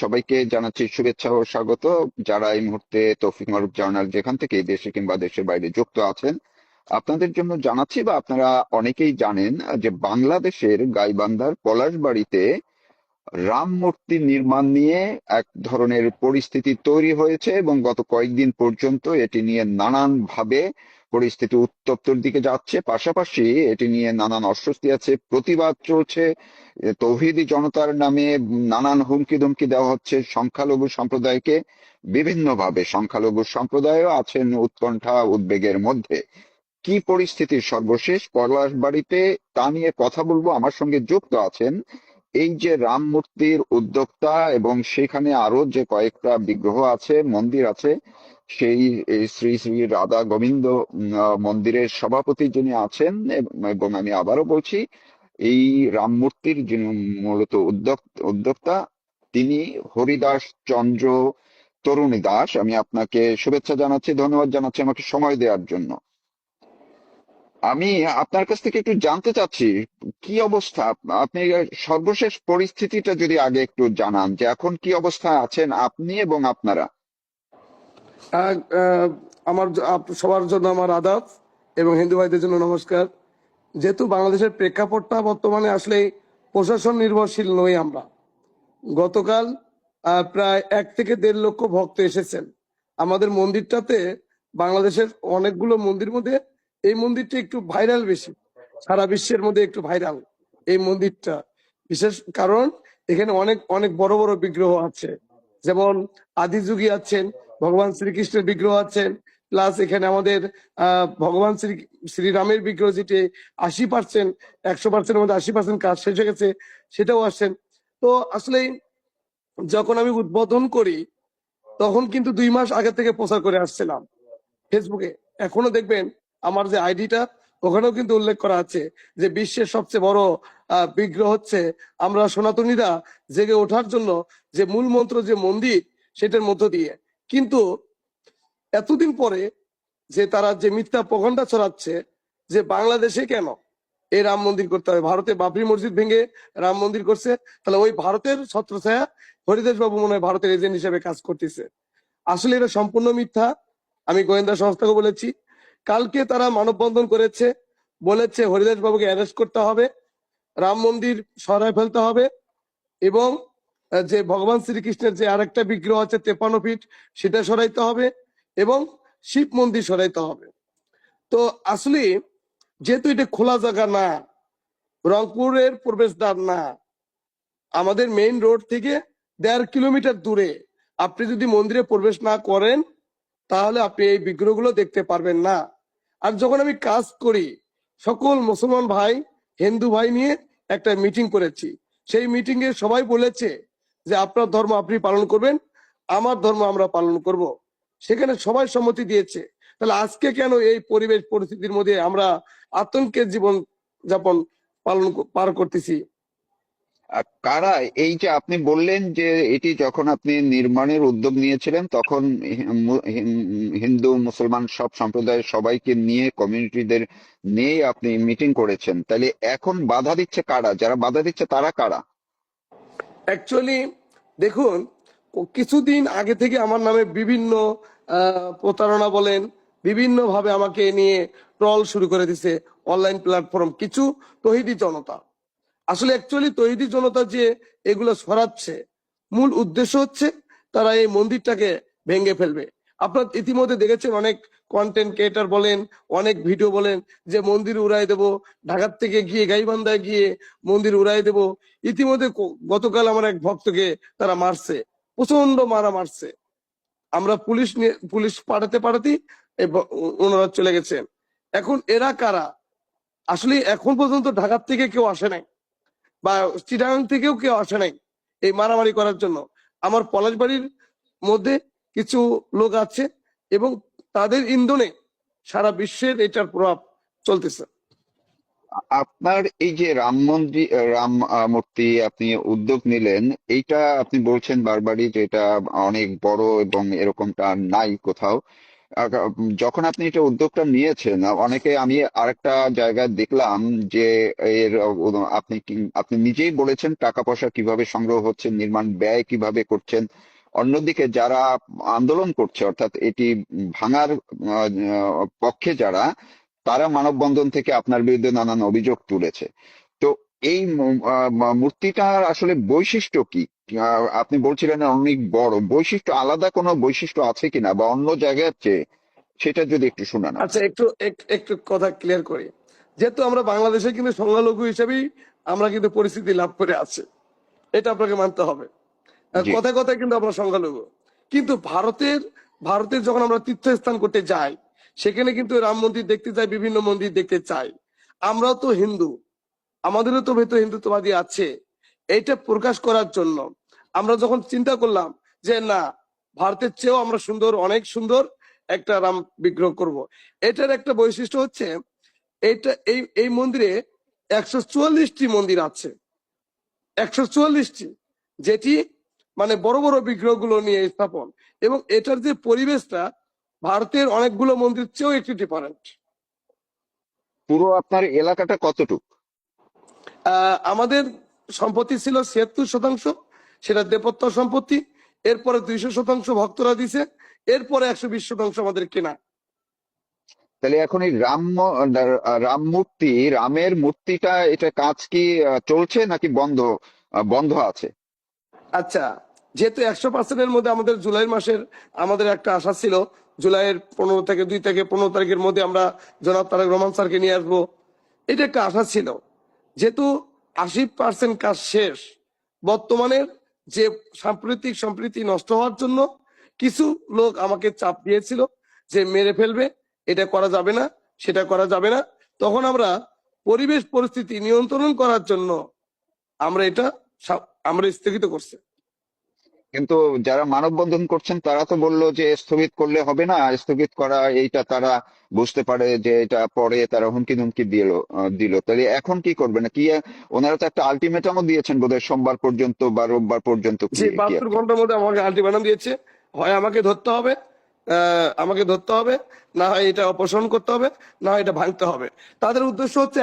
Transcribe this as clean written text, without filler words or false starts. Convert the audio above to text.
সবাইকে জানাচ্ছি শুভেচ্ছা ও স্বাগত। যারা এই মুহূর্তে তৌফিক মারুফ জার্নাল যেখান থেকে দেশে কিংবা দেশের বাইরে যুক্ত আছেন, আপনাদের জন্য জানাচ্ছি বা আপনারা অনেকেই জানেন যে বাংলাদেশের গাইবান্ধার পলাশবাড়ীতে রাম মূর্তি নির্মাণ নিয়ে এক ধরনের পরিস্থিতি তৈরি হয়েছে এবং গত কয়েকদিন পর্যন্ত এটি নিয়ে নানান ভাবে পরিস্থিতি উত্তপ্তর দিকে যাচ্ছে। পাশাপাশি এটি নিয়ে নানান অস্বস্তি আছে, প্রতিবাদ চলছে। তৌহিদি জনতার নামে নানান হুমকি ধমকি দেওয়া হচ্ছে সংখ্যালঘু সম্প্রদায়কে। বিভিন্নভাবে সংখ্যালঘু সম্প্রদায়ও আছেন উৎকণ্ঠা উদ্বেগের মধ্যে। কি পরিস্থিতির সর্বশেষ পলাশবাড়ীতে তা নিয়ে কথা বলবো। আমার সঙ্গে যুক্ত আছেন এই যে রাম মূর্তির উদ্যোক্তা এবং সেখানে আরো যে কয়েকটা বিগ্রহ আছে, মন্দির আছে, সেই এই শ্রী শ্রী রাধা গোবিন্দ মন্দিরের সভাপতি যিনি আছেন। এবং আমি আবারও বলছি, এই রাম মূর্তির যিনি মূলত উদ্যোক্তা, তিনি হরিদাস চন্দ্র তরুণী দাস। আমি আপনাকে শুভেচ্ছা জানাচ্ছি, ধন্যবাদ জানাচ্ছি আমাকে সময় দেওয়ার জন্য। আমি আপনার কাছ থেকে একটু জানতে চাচ্ছি কি অবস্থা। আপনি সর্বশেষ পরিস্থিতিটা যদি আগে একটু জানান যে এখন কি অবস্থায় আছেন আপনি এবং আপনারা। আহ, আহ, আমার সবার জন্য আমার আদাব এবং হিন্দু ভাইদের জন্য নমস্কার। যেহেতু বাংলাদেশের প্রেক্ষাপটটা বর্তমানে আসলে প্রশাসন নির্ভরশীল নই আমরা। গতকাল প্রায় 1 থেকে 1.5 লক্ষ ভক্ত এসেছেন আমাদের মন্দিরটাতে। বাংলাদেশের অনেকগুলো মন্দির মধ্যে এই মন্দিরটা একটু ভাইরাল বেশি, সারা বিশ্বের মধ্যে একটু ভাইরাল এই মন্দিরটা। বিশেষ কারণ এখানে অনেক অনেক বড় বড় বিগ্রহ আছে, যেমন আদিযোগী আছেন, ভগবান শ্রীকৃষ্ণের বিগ্রহ আছেন, প্লাস এখানে আমাদের ভগবান শ্রীরামের বিগ্রহ, যেটি 80%, 100%-এর মধ্যে 80% কাজ শেষ হয়ে গেছে, সেটাও আসছেন। তো আসলে যখন আমি উদ্বোধন করি তখন কিন্তু 2 মাস আগে থেকে প্রচার করে আসছিলাম ফেসবুকে। এখনো দেখবেন আমার যে আইডিটা, ওখানেও কিন্তু উল্লেখ করা আছে যে বিশ্বের সবচেয়ে বড় বিগ্রহ হচ্ছে আমরা সনাতনীরা জেগে ওঠার জন্য যে মূল মন্ত্র, যে মন্দির, সেটার মধ্য দিয়ে। কিন্তু এতদিন পরে যে তারা যে মিথ্যা প্রোপাগান্ডা ছড়াচ্ছে যে বাংলাদেশে কেন এই রাম মন্দির করতে হবে, ভারতে বাবরি মসজিদ ভেঙে রাম মন্দির করছে, তাহলে ওই ভারতের ছত্রছায়া হরিদাস বাবু মনে হয় ভারতের এজেন্ট হিসেবে কাজ করতেছে। আসলে এটা সম্পূর্ণ মিথ্যা। আমি গোয়েন্দা সংস্থাকে বলেছি, কালকে তারা মানববন্ধন করেছে, বলেছে হরিদাস বাবুকে অ্যারেস্ট করতে হবে, রাম মন্দির সরায় ফেলতে হবে, এবং যে ভগবান শ্রীকৃষ্ণের যে আরেকটা বিগ্রহ আছে 53 ফিট, সেটা সরাইতে হবে, এবং শিব মন্দির সরাইতে হবে। তো আসলে যেহেতু এটা খোলা জায়গা না, রংপুরের প্রবেশদ্বার না, আমাদের মেইন রোড থেকে 1.5 কিলোমিটার দূরে, আপনি যদি মন্দিরে প্রবেশ না করেন তাহলে আপনি এই বিগ্রহগুলো দেখতে পারবেন না। আর যখন আমি কাজ করি, সকল মুসলমান ভাই, হিন্দু ভাই নিয়ে একটা মিটিং করেছি। সেই মিটিং এ সবাই বলেছে যে আপনার ধর্ম আপনি পালন করবেন, আমার ধর্ম আমরা পালন করব। সেখানে সবাই সম্মতি দিয়েছে। তাহলে আজকে কেন এই পরিবেশ পরিস্থিতির মধ্যে আমরা আতঙ্কের জীবন যাপন পার করতেছি? কারা এই যে আপনি বললেন যে এটি যখন আপনি নির্মাণের উদ্যোগ নিয়েছিলেন তখন হিন্দু মুসলমান সব সম্প্রদায়ের সবাইকে নিয়ে, কমিউনিটিদের নিয়ে আপনি মিটিং করেছেন, তাহলে এখন বাধা দিচ্ছে কারা? যারা বাধা দিচ্ছে তারা কারা? অ্যাকচুয়ালি দেখুন, কিছুদিন আগে থেকে আমার নামে বিভিন্ন প্রতারণা বলেন, বিভিন্ন ভাবে আমাকে নিয়ে ট্রল শুরু করে দিছে অনলাইন প্ল্যাটফর্ম কিছু তৌহিদি জনতা। আসলে অ্যাকচুয়ালি তৌহিদি জনতা যে এগুলো ছড়াচ্ছে, মূল উদ্দেশ্য হচ্ছে তারা এই মন্দিরটাকে ভেঙে ফেলবে। আপনার ইতিমধ্যে দেখেছেন অনেক কন্টেন্ট ক্রিয়েটার বলেন, অনেক ভিডিও বলেন যে মন্দির উড়াই দেব, ঢাকার থেকে গিয়ে গাইবান্ধায় গিয়ে মন্দির উড়াই দেব। ইতিমধ্যে গতকাল আমার এক ভক্তকে তারা মারছে, প্রচন্ড মারা মারছে। আমরা পুলিশ পাঠাতে পাঠাতেই ওনারা চলে গেছেন। এখন এরা কারা? আসলে এখন পর্যন্ত ঢাকার থেকে কেউ আসে নাই, বা চিটাগাং থেকেও কেউ আসে নাই এই মারামারি করার জন্য। আমার পলাশবাড়ির মধ্যে কিছু লোক আছে এবং তাদের ইন্ধনে সারা বিশ্বের এটার প্রভাব চলতেছে। আপনার এই যে রাম মন্দির, রাম মূর্তি আপনি উদ্যোগ নিলেন, এইটা আপনি বলছেন বারবারই যে এটা অনেক বড় এবং এরকমটা নাই কোথাও। যখন আপনি এটা উদ্যোগটা নিয়েছেন, অনেকে আমি আরেকটা জায়গায় দেখলাম যে এর আপনি নিজেই বলেছেন টাকা পয়সা কিভাবে সংগ্রহ হচ্ছে, নির্মাণ ব্যয় কিভাবে করছেন। অন্যদিকে যারা আন্দোলন করছে, অর্থাৎ এটি ভাঙার পক্ষে যারা, তারা মানববন্ধন থেকে আপনার বিরুদ্ধে নানান অভিযোগ তুলেছে। তো এই মূর্তিটার আসলে বৈশিষ্ট্য কি? আপনি বলছিলেন অনেক বড়, বৈশিষ্ট্য আলাদা কোনো বৈশিষ্ট্য আছে কিনা বা অন্য জায়গার চেয়ে, সেটা যদি একটু শোনান আপনি। আচ্ছা, একটু কথা ক্লিয়ার করি। যেহেতু আমরা বাংলাদেশে কিন্তু সংখ্যালঘু হিসেবেই আমরা কিন্তু পরিস্থিতি লাভ করে আছি, এটা আপনাকে মানতে হবে। জি। কথায় কথায় কিন্তু আমরা সংখ্যালঘু, কিন্তু ভারতের যখন আমরা তীর্থস্থান করতে যাই, সেখানে কিন্তু রাম মন্দির দেখতে যাই, বিভিন্ন মন্দির দেখতে চাই। আমরাও তো হিন্দু, আমাদেরও তো ভেতর হিন্দুত্ববাদী আছে। এইটা প্রকাশ করার জন্য আমরা যখন চিন্তা করলাম যে না, ভারতের চেয়েও আমরা সুন্দর, অনেক সুন্দর একটা রাম বিগ্রহ করব। এটার একটা বৈশিষ্ট্য হচ্ছে, এইটা এই মন্দিরে 144টি মন্দির আছে, 144টি, যেটি মানে বড় বড় বিগ্রহগুলো নিয়ে স্থাপন। এবং এটার যে পরিবেশটা ভারতের অনেকগুলো মন্দির চেয়েও একটু ডিফারেন্ট। পুরো আপনার এলাকাটা কতটুকু? আমাদের সম্পত্তি ছিল 76%, সেটা দেপত্য সম্পত্তি। এরপরে 200% ভক্তরা দিছে, এরপরে 120% আমাদের কেনা। তাহলে এখন এই রাম মূর্তি, রামের মূর্তিটা, এটা কাজ কি চলছে নাকি বন্ধ আছে? আচ্ছা, যেহেতু 100%-এর মধ্যে আমাদের জুলাই মাসের আমাদের একটা আশা ছিল, জুলাইয়ের 2 থেকে 15 তারিখের মধ্যে আমরা জনাব তারেক রহমান স্যারকে নিয়ে আসবো, এটা একটা আশা ছিল। যেহেতু 80% কাজ শেষ, বর্তমানের যে সাম্প্রতিক সম্প্রীতি নষ্ট হওয়ার জন্য কিছু লোক আমাকে চাপ দিয়েছিল যে মেরে ফেলবে, এটা করা যাবে না, সেটা করা যাবে না। তখন আমরা পরিবেশ পরিস্থিতি নিয়ন্ত্রণ করার জন্য আমরা এটা আমরা স্থগিত করছি। কিন্তু যারা মানববন্ধন করছেন তারা তো বললো যে স্থগিত করলে হবে না, স্থগিত করা এইটা তারা বুঝতে পারে যে এটা পরে, তারা হুমকি ধুমকি দিল। তাহলে এখন কি করবে না কি? ওনারা তো একটা আলটিমেটামও দিয়েছেন বোধহয়, সোমবার পর্যন্ত বা রোববার পর্যন্ত, কি যে কি 72 ঘন্টার মধ্যে আমাকে আলটিমেটাম দিয়েছে, হয় আমাকে ধরতে হবে, আমাকে ধরতে হবে, না হয় এটা অপসারণ করতে হবে, না হয় এটা ভাঙতে হবে। তাদের উদ্দেশ্য হচ্ছে